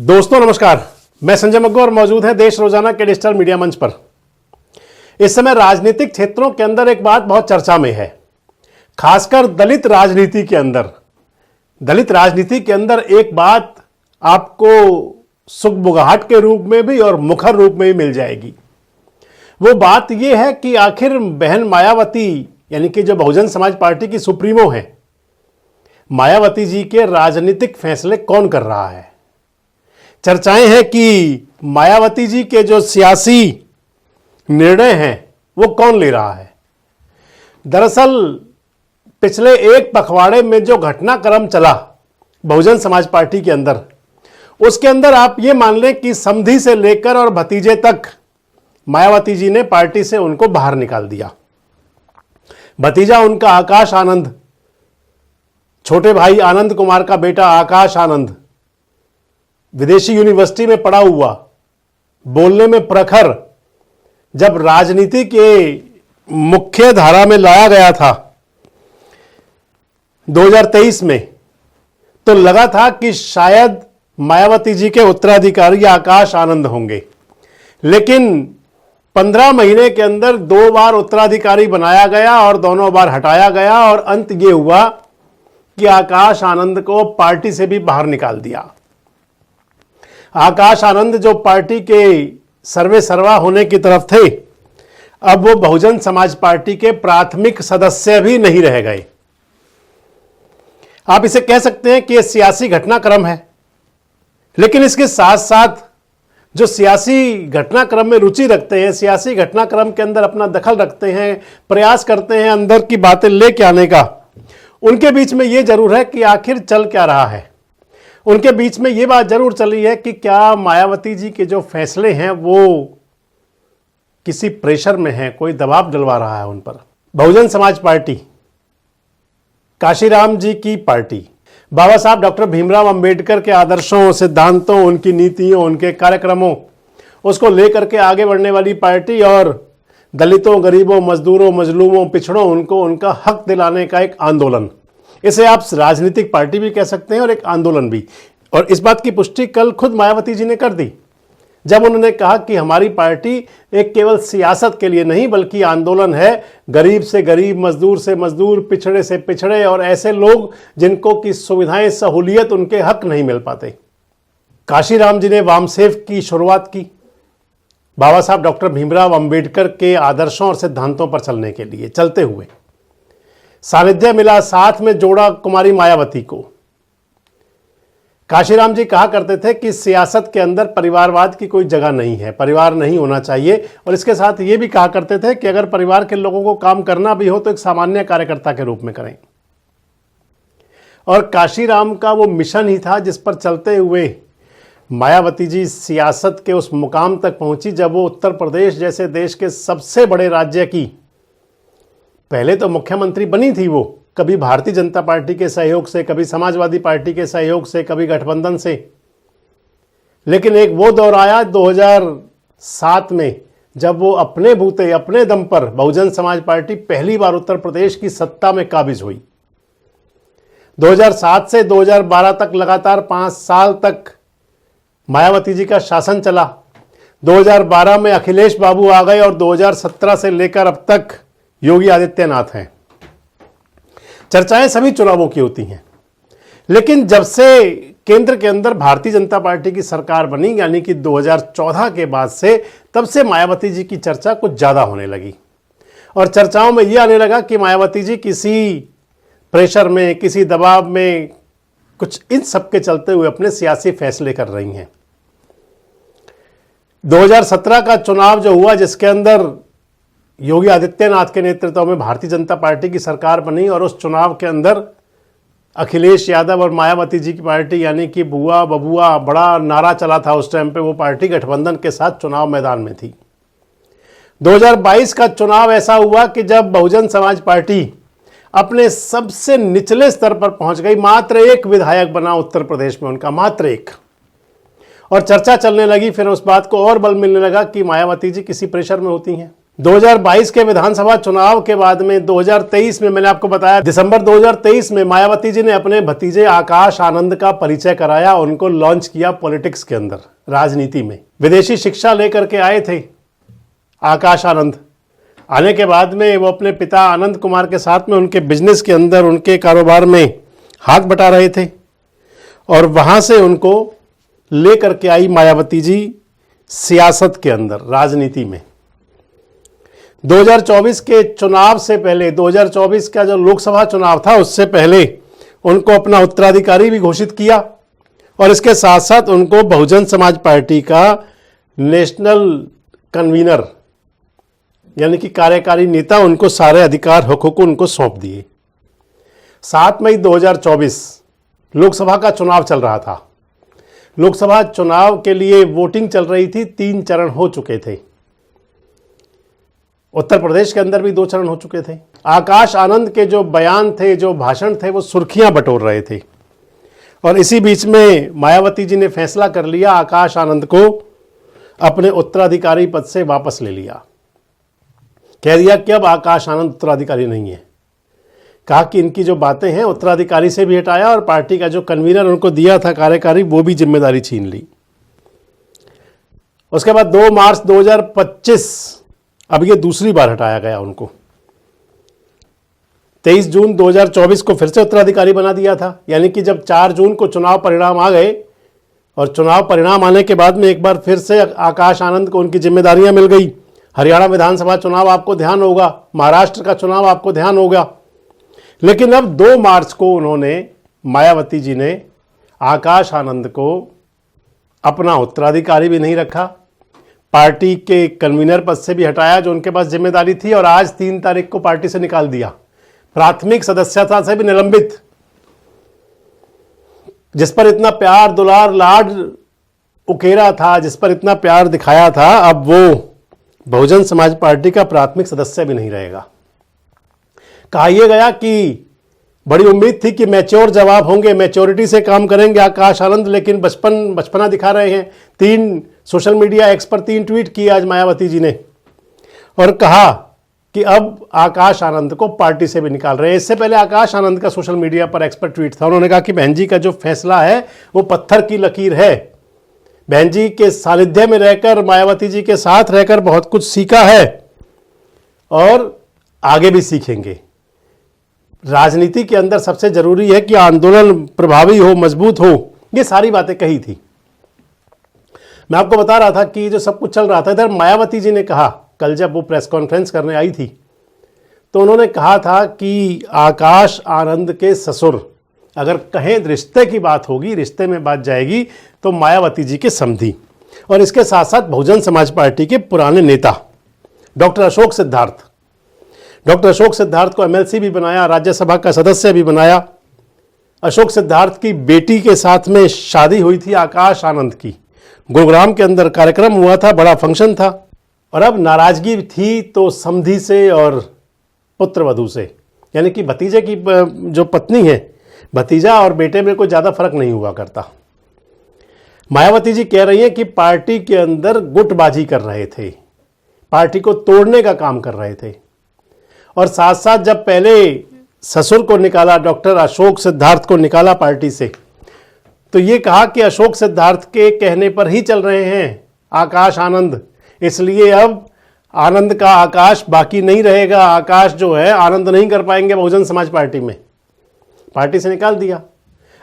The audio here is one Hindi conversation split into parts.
दोस्तों नमस्कार, मैं संजय मग्गू और मौजूद है देश रोजाना के डिजिटल मीडिया मंच पर। इस समय राजनीतिक क्षेत्रों के अंदर एक बात बहुत चर्चा में है, खासकर दलित राजनीति के अंदर। दलित राजनीति के अंदर एक बात आपको सुगबुगाहट के रूप में भी और मुखर रूप में भी मिल जाएगी। वो बात यह है कि आखिर बहन मायावती यानी कि जो बहुजन समाज पार्टी की सुप्रीमो है, मायावती जी के राजनीतिक फैसले कौन कर रहा है। चर्चाएं हैं कि मायावती जी के जो सियासी निर्णय हैं वो कौन ले रहा है। दरअसल पिछले एक पखवाड़े में जो घटनाक्रम चला बहुजन समाज पार्टी के अंदर, उसके अंदर आप ये मान लें कि समधी से लेकर और भतीजे तक मायावती जी ने पार्टी से उनको बाहर निकाल दिया। भतीजा उनका आकाश आनंद, छोटे भाई आनंद कुमार का बेटा आकाश आनंद, विदेशी यूनिवर्सिटी में पढ़ा हुआ, बोलने में प्रखर, जब राजनीति के मुख्य धारा में लाया गया था 2023 में, तो लगा था कि शायद मायावती जी के उत्तराधिकारी आकाश आनंद होंगे। लेकिन 15 महीने के अंदर 2 बार उत्तराधिकारी बनाया गया और दोनों बार हटाया गया और अंत ये हुआ कि आकाश आनंद को पार्टी से भी बाहर निकाल दिया। आकाश आनंद जो पार्टी के सर्वे सर्वा होने की तरफ थे, अब वो बहुजन समाज पार्टी के प्राथमिक सदस्य भी नहीं रह गए। आप इसे कह सकते हैं कि यह सियासी घटनाक्रम है। लेकिन इसके साथ साथ जो सियासी घटनाक्रम में रुचि रखते हैं, सियासी घटनाक्रम के अंदर अपना दखल रखते हैं, प्रयास करते हैं अंदर की बातें लेके आने का, उनके बीच में यह जरूर है कि आखिर चल क्या रहा है। उनके बीच में ये बात जरूर चली है कि क्या मायावती जी के जो फैसले हैं वो किसी प्रेशर में हैं, कोई दबाव डलवा रहा है उन पर। बहुजन समाज पार्टी काशीराम जी की पार्टी, बाबा साहब डॉक्टर भीमराव अंबेडकर के आदर्शों, सिद्धांतों, उनकी नीतियों, उनके कार्यक्रमों, उसको लेकर के आगे बढ़ने वाली पार्टी और दलितों, गरीबों, मजदूरों, मजलूमों, पिछड़ों, उनको उनका हक दिलाने का एक आंदोलन। इसे आप राजनीतिक पार्टी भी कह सकते हैं और एक आंदोलन भी। और इस बात की पुष्टि कल खुद मायावती जी ने कर दी, जब उन्होंने कहा कि हमारी पार्टी एक केवल सियासत के लिए नहीं बल्कि आंदोलन है, गरीब से गरीब, मजदूर से मजदूर, पिछड़े से पिछड़े और ऐसे लोग जिनको की सुविधाएं, सहूलियत, उनके हक नहीं मिल पाते। काशीराम जी ने वामसेव की शुरुआत की, बाबा साहब डॉक्टर भीमराव अंबेडकर के आदर्शों और सिद्धांतों पर चलने के लिए। चलते हुए सानिध्य मिला, साथ में जोड़ा कुमारी मायावती को। काशीराम जी कहा करते थे कि सियासत के अंदर परिवारवाद की कोई जगह नहीं है, परिवार नहीं होना चाहिए। और इसके साथ ये भी कहा करते थे कि अगर परिवार के लोगों को काम करना भी हो तो एक सामान्य कार्यकर्ता के रूप में करें। और काशीराम का वो मिशन ही था जिस पर चलते हुए मायावती जी सियासत के उस मुकाम तक पहुंची जब वो उत्तर प्रदेश जैसे देश के सबसे बड़े राज्य की पहले तो मुख्यमंत्री बनी थी। वो कभी भारतीय जनता पार्टी के सहयोग से, कभी समाजवादी पार्टी के सहयोग से, कभी गठबंधन से। लेकिन एक वो दौर आया 2007 में जब वो अपने बूते, अपने दम पर बहुजन समाज पार्टी पहली बार उत्तर प्रदेश की सत्ता में काबिज हुई। 2007 से 2012 तक लगातार 5 साल तक मायावती जी का शासन चला। 2012 में अखिलेश बाबू आ गए और 2017 से लेकर अब तक योगी आदित्यनाथ हैं। चर्चाएं सभी चुनावों की होती हैं, लेकिन जब से केंद्र के अंदर भारतीय जनता पार्टी की सरकार बनी, यानी कि 2014 के बाद से, तब से मायावती जी की चर्चा कुछ ज्यादा होने लगी। और चर्चाओं में यह आने लगा कि मायावती जी किसी प्रेशर में, किसी दबाव में, कुछ इन सब के चलते हुए अपने सियासी फैसले कर रही हैं। 2017 का चुनाव जो हुआ, जिसके अंदर योगी आदित्यनाथ के नेतृत्व में भारतीय जनता पार्टी की सरकार बनी, और उस चुनाव के अंदर अखिलेश यादव और मायावती जी की पार्टी यानी कि बुआ बबुआ बड़ा नारा चला था उस टाइम पे। वो पार्टी गठबंधन के साथ चुनाव मैदान में थी। 2022 का चुनाव ऐसा हुआ कि जब बहुजन समाज पार्टी अपने सबसे निचले स्तर पर पहुंच गई, मात्र एक विधायक बना उत्तर प्रदेश में उनका, मात्र एक। और चर्चा चलने लगी, फिर उस बात को और बल मिलने लगा कि मायावती जी किसी प्रेशर में होती हैं। 2022 के विधानसभा चुनाव के बाद में 2023 में मैंने आपको बताया, दिसंबर 2023 में मायावती जी ने अपने भतीजे आकाश आनंद का परिचय कराया, उनको लॉन्च किया पॉलिटिक्स के अंदर, राजनीति में। विदेशी शिक्षा लेकर के आए थे आकाश आनंद। आने के बाद में वो अपने पिता आनंद कुमार के साथ में उनके बिजनेस के अंदर, उनके कारोबार में हाथ बटा रहे थे और वहां से उनको लेकर के आई मायावती जी सियासत के अंदर, राजनीति में। 2024 के चुनाव से पहले, 2024 का जो लोकसभा चुनाव था उससे पहले उनको अपना उत्तराधिकारी भी घोषित किया और इसके साथ साथ उनको बहुजन समाज पार्टी का नेशनल कन्वीनर यानी कि कार्यकारी नेता, उनको सारे अधिकार हकूक उनको सौंप दिए। 7 मई 2024 लोकसभा का चुनाव चल रहा था। लोकसभा चुनाव के लिए वोटिंग चल रही थी, 3 चरण हो चुके थे। उत्तर प्रदेश के अंदर भी 2 चरण हो चुके थे। आकाश आनंद के जो बयान थे, जो भाषण थे, वो सुर्खियां बटोर रहे थे और इसी बीच में मायावती जी ने फैसला कर लिया, आकाश आनंद को अपने उत्तराधिकारी पद से वापस ले लिया। कह दिया कि अब आकाश आनंद उत्तराधिकारी नहीं है। कहा कि इनकी जो बातें हैं उत्तराधिकारी से भी हटाया और पार्टी का जो कन्वीनर उनको दिया था कार्यकारी, वो भी जिम्मेदारी छीन ली। उसके बाद 2 मार्च 2025 अब ये दूसरी बार हटाया गया उनको। 23 जून 2024 को फिर से उत्तराधिकारी बना दिया था। यानी कि जब 4 जून को चुनाव परिणाम आ गए और चुनाव परिणाम आने के बाद में एक बार फिर से आकाश आनंद को उनकी जिम्मेदारियां मिल गई। हरियाणा विधानसभा चुनाव आपको ध्यान होगा, महाराष्ट्र का चुनाव आपको ध्यान होगा। लेकिन अब 2 मार्च को उन्होंने, मायावती जी ने आकाश आनंद को अपना उत्तराधिकारी भी नहीं रखा, पार्टी के कन्वीनर पद से भी हटाया जो उनके पास जिम्मेदारी थी, और आज 3 तारीख को पार्टी से निकाल दिया, प्राथमिक सदस्यता से भी निलंबित। जिस पर इतना प्यार, दुलार, लाड उकेरा था, जिस पर इतना प्यार दिखाया था, अब वो बहुजन समाज पार्टी का प्राथमिक सदस्य भी नहीं रहेगा। कहा यह गया कि बड़ी उम्मीद थी कि मैच्योर जवाब होंगे, मैच्योरिटी से काम करेंगे आकाश आनंद, लेकिन बचपना दिखा रहे हैं। 3 सोशल मीडिया एक्स पर 3 ट्वीट किए आज मायावती जी ने और कहा कि अब आकाश आनंद को पार्टी से भी निकाल रहे हैं। इससे पहले आकाश आनंद का सोशल मीडिया पर एक्स पर ट्वीट था। उन्होंने कहा कि बहन जी का जो फैसला है वो पत्थर की लकीर है। बहन जी के सानिध्य में रहकर, मायावती जी के साथ रहकर बहुत कुछ सीखा है और आगे भी सीखेंगे। राजनीति के अंदर सबसे जरूरी है कि आंदोलन प्रभावी हो, मजबूत हो। ये सारी बातें कही थी। मैं आपको बता रहा था कि जो सब कुछ चल रहा था, इधर मायावती जी ने कहा, कल जब वो प्रेस कॉन्फ्रेंस करने आई थी तो उन्होंने कहा था कि आकाश आनंद के ससुर अगर कहें रिश्ते की बात होगी, रिश्ते में बात जाएगी तो मायावती जी के समधी और इसके साथ साथ बहुजन समाज पार्टी के पुराने नेता डॉक्टर अशोक सिद्धार्थ। डॉक्टर अशोक सिद्धार्थ को एमएलसी भी बनाया, राज्यसभा का सदस्य भी बनाया। अशोक सिद्धार्थ की बेटी के साथ में शादी हुई थी आकाश आनंद की, गुरुग्राम के अंदर कार्यक्रम हुआ था, बड़ा फंक्शन था। और अब नाराजगी थी तो समधी से और पुत्र वधू से, यानी कि भतीजे की जो पत्नी है, भतीजा और बेटे में कोई ज़्यादा फर्क नहीं हुआ करता। मायावती जी कह रही हैं कि पार्टी के अंदर गुटबाजी कर रहे थे, पार्टी को तोड़ने का काम कर रहे थे। और साथ साथ जब पहले ससुर को निकाला, डॉक्टर अशोक सिद्धार्थ को निकाला पार्टी से, तो ये कहा कि अशोक सिद्धार्थ के कहने पर ही चल रहे हैं आकाश आनंद, इसलिए अब आनंद का आकाश बाकी नहीं रहेगा। आकाश जो है आनंद नहीं कर पाएंगे बहुजन समाज पार्टी में, पार्टी से निकाल दिया।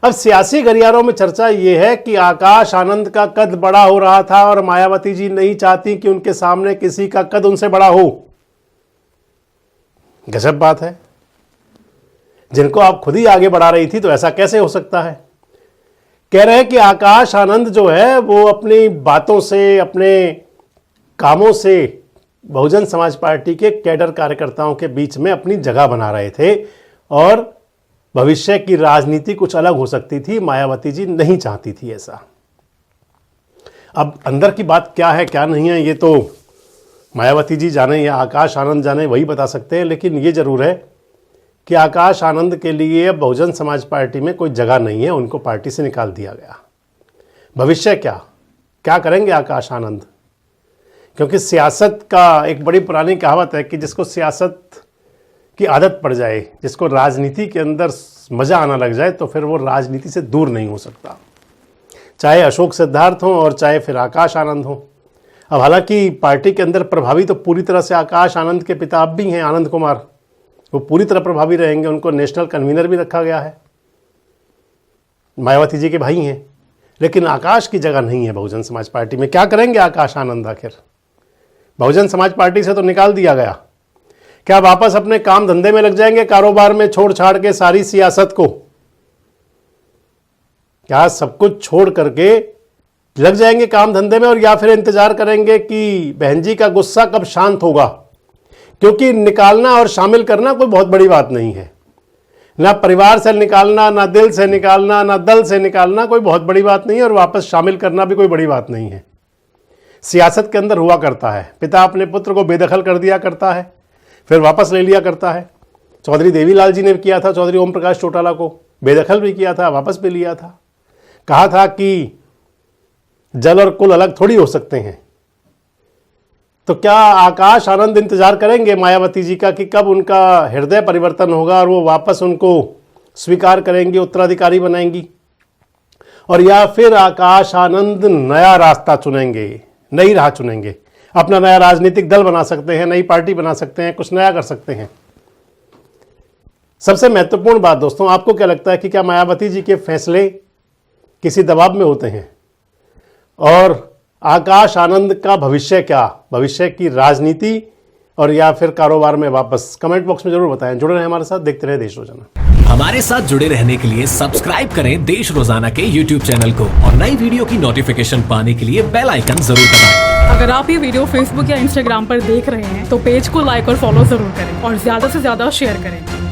अब सियासी गलियारों में चर्चा यह है कि आकाश आनंद का कद बड़ा हो रहा था और मायावती जी नहीं चाहती कि उनके सामने किसी का कद उनसे बड़ा हो। गजब बात है, जिनको आप खुद ही आगे बढ़ा रही थी तो ऐसा कैसे हो सकता है। कह रहे हैं कि आकाश आनंद जो है वो अपनी बातों से, अपने कामों से बहुजन समाज पार्टी के कैडर कार्यकर्ताओं के बीच में अपनी जगह बना रहे थे और भविष्य की राजनीति कुछ अलग हो सकती थी। मायावती जी नहीं चाहती थी ऐसा। अब अंदर की बात क्या है क्या नहीं है ये तो मायावती जी जाने या आकाश आनंद जाने, वही बता सकते हैं। लेकिन ये जरूर है कि आकाश आनंद के लिए बहुजन समाज पार्टी में कोई जगह नहीं है, उनको पार्टी से निकाल दिया गया। भविष्य क्या क्या करेंगे आकाश आनंद, क्योंकि सियासत का एक बड़ी पुरानी कहावत है कि जिसको सियासत की आदत पड़ जाए, जिसको राजनीति के अंदर मज़ा आना लग जाए, तो फिर वो राजनीति से दूर नहीं हो सकता, चाहे अशोक सिद्धार्थ हो और चाहे फिर आकाश आनंद हो। अब हालांकि पार्टी के अंदर प्रभावी तो पूरी तरह से आकाश आनंद के पिता अब भी हैं, आनंद कुमार, वो पूरी तरह प्रभावी रहेंगे, उनको नेशनल कन्वीनर भी रखा गया है, मायावती जी के भाई हैं। लेकिन आकाश की जगह नहीं है बहुजन समाज पार्टी में। क्या करेंगे आकाश आनंद आखिर? बहुजन समाज पार्टी से तो निकाल दिया गया, क्या वापस अपने काम धंधे में लग जाएंगे, कारोबार में छोड़ छाड़ के सारी सियासत को? क्या सब कुछ छोड़ करके लग जाएंगे काम धंधे में, और या फिर इंतजार करेंगे कि बहन जी का गुस्सा कब शांत होगा? क्योंकि निकालना और शामिल करना कोई बहुत बड़ी बात नहीं है, ना परिवार से निकालना, ना दिल से निकालना, ना दल से निकालना कोई बहुत बड़ी बात नहीं है, और वापस शामिल करना भी कोई बड़ी बात नहीं है। सियासत के अंदर हुआ करता है, पिता अपने पुत्र को बेदखल कर दिया करता है, फिर वापस ले लिया करता है। चौधरी देवीलाल जी ने किया था, चौधरी ओम प्रकाश चौटाला को बेदखल भी किया था, वापस भी लिया था। कहा था कि जल और कुल अलग थोड़ी हो सकते हैं। तो क्या आकाश आनंद इंतजार करेंगे मायावती जी का कि कब उनका हृदय परिवर्तन होगा और वो वापस उनको स्वीकार करेंगी, उत्तराधिकारी बनाएंगी? और या फिर आकाश आनंद नया रास्ता चुनेंगे, नई राह चुनेंगे, अपना नया राजनीतिक दल बना सकते हैं, नई पार्टी बना सकते हैं, कुछ नया कर सकते हैं? सबसे महत्वपूर्ण बात दोस्तों, आपको क्या लगता है कि क्या मायावती जी के फैसले किसी दबाव में होते हैं? और आकाश आनंद का भविष्य क्या, भविष्य की राजनीति और या फिर कारोबार में वापस? कमेंट बॉक्स में जरूर बताएं। जुड़े रहें हमारे साथ, देखते रहे देश रोजाना। हमारे साथ जुड़े रहने के लिए सब्सक्राइब करें देश रोजाना के YouTube चैनल को, और नई वीडियो की नोटिफिकेशन पाने के लिए बेल आइकन जरूर दबाएं। अगर आप ये वीडियो Facebook या Instagram पर देख रहे हैं तो पेज को लाइक और फॉलो जरूर करें और ज्यादा से ज्यादा शेयर करें।